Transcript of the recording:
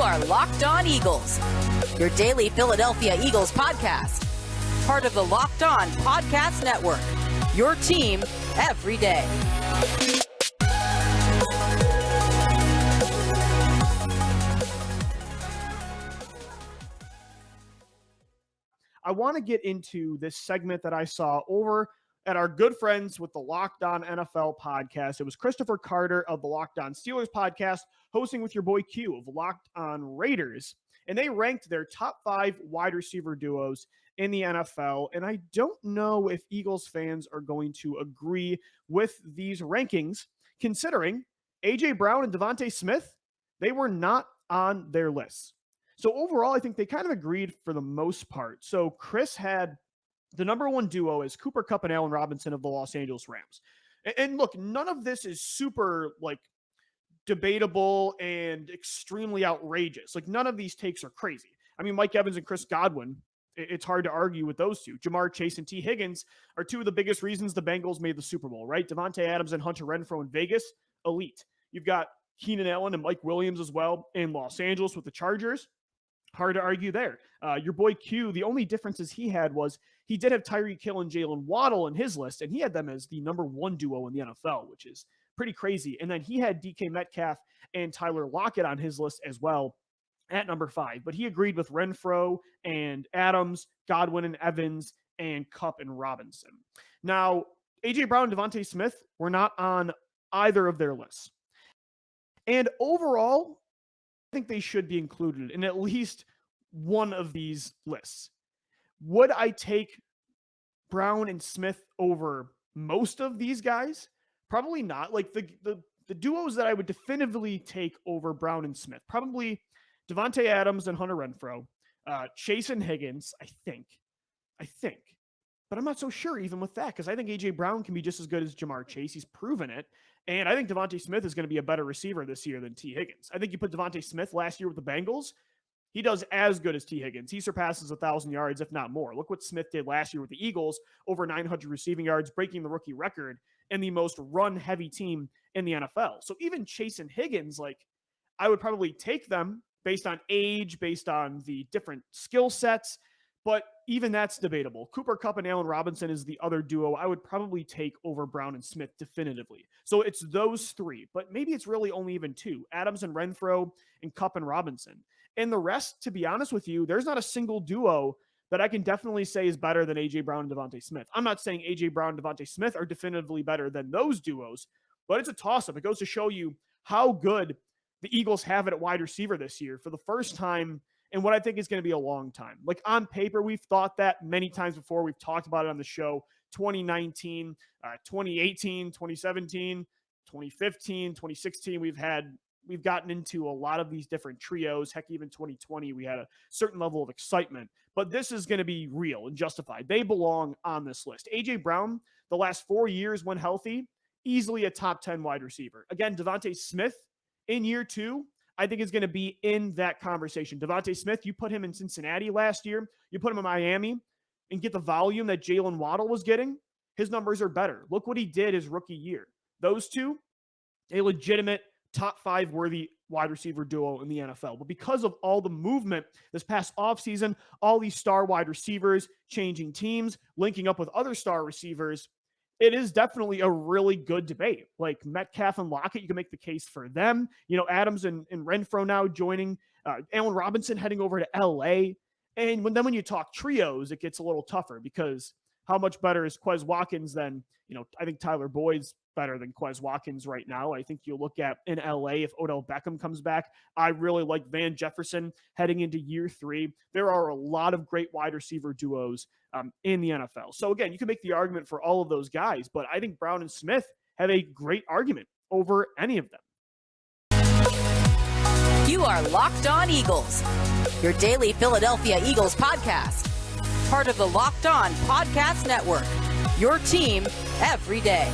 are Locked On Eagles, your daily Philadelphia Eagles podcast. Part of the Locked On Podcast Network, your team every day. I want to get into this segment that I saw over at our good friends with the Locked On NFL podcast. It was Christopher Carter of the Locked On Steelers podcast, hosting with your boy Q of Locked On Raiders. And they ranked their top 5 wide receiver duos in the NFL. And I don't know if Eagles fans are going to agree with these rankings, considering A.J. Brown and DeVonta Smith, they were not on their lists. So overall, I think they kind of agreed for the most part. So Chris had the number 1 duo is Cooper Kupp and Allen Robinson of the Los Angeles Rams. And look, none of this is super debatable and extremely outrageous. None of these takes are crazy. I mean, Mike Evans and Chris Godwin, it's hard to argue with those two. Jamar Chase and T. Higgins are 2 of the biggest reasons the Bengals made the Super Bowl, right? Davante Adams and Hunter Renfrow in Vegas, elite. You've got Keenan Allen and Mike Williams as well in Los Angeles with the Chargers. Hard to argue there. Your boy Q, the only differences he had was he did have Tyreek Hill and Jalen Waddle in his list, and he had them as the number 1 duo in the NFL, which is pretty crazy. And then he had DK Metcalf and Tyler Lockett on his list as well at number 5. But he agreed with Renfrow and Adams, Godwin and Evans, and Kupp and Robinson. Now, A.J. Brown and DeVonta Smith were not on either of their lists. And overall, I think they should be included in at least one of these lists. Would I take Brown and Smith over most of these guys? Probably not. The duos that I would definitively take over Brown and Smith, probably Davante Adams and Hunter Renfrow, Chase and Higgins, I think. But I'm not so sure even with that, because I think A.J. Brown can be just as good as Jamar Chase. He's proven it. And I think DeVonta Smith is going to be a better receiver this year than T. Higgins. I think you put DeVonta Smith last year with the Bengals, he does as good as T. Higgins. He surpasses 1,000 yards, if not more. Look what Smith did last year with the Eagles, over 900 receiving yards, breaking the rookie record, and the most run-heavy team in the NFL. So even Chase and Higgins, I would probably take them based on age, based on the different skill sets, but even that's debatable. Cooper Kupp and Allen Robinson is the other duo I would probably take over Brown and Smith definitively. So it's those 3, but maybe it's really only even 2, Adams and Renfrow and Kupp and Robinson. And the rest, to be honest with you, there's not a single duo that I can definitely say is better than A.J. Brown and DeVonta Smith. I'm not saying A.J. Brown and DeVonta Smith are definitively better than those duos, but it's a toss-up. It goes to show you how good the Eagles have it at wide receiver this year for the first time in what I think is going to be a long time. On paper, we've thought that many times before. We've talked about it on the show. 2019, 2018, 2017, 2015, 2016, we've gotten into a lot of these different trios. Heck, even 2020, we had a certain level of excitement. But this is going to be real and justified. They belong on this list. A.J. Brown, the last 4 years when healthy, easily a top 10 wide receiver. Again, DeVonta Smith in year 2, I think is going to be in that conversation. DeVonta Smith, you put him in Cincinnati last year, you put him in Miami, and get the volume that Jalen Waddle was getting, his numbers are better. Look what he did his rookie year. Those two, a legitimate top 5 worthy wide receiver duo in the NFL. But because of all the movement this past offseason, all these star wide receivers changing teams, linking up with other star receivers, it is definitely a really good debate. Metcalf and Lockett, you can make the case for them. Adams and Renfrow now joining, Allen Robinson heading over to L.A. And when you talk trios, it gets a little tougher, because how much better is Quez Watkins than, I think Tyler Boyd's better than Quez Watkins right now. I think you'll look at in LA if Odell Beckham comes back. I really like Van Jefferson heading into year 3. There are a lot of great wide receiver duos in the NFL. So again, you can make the argument for all of those guys, but I think Brown and Smith have a great argument over any of them. You are Locked On Eagles, your daily Philadelphia Eagles podcast. Part of the Locked On Podcast Network, your team every day.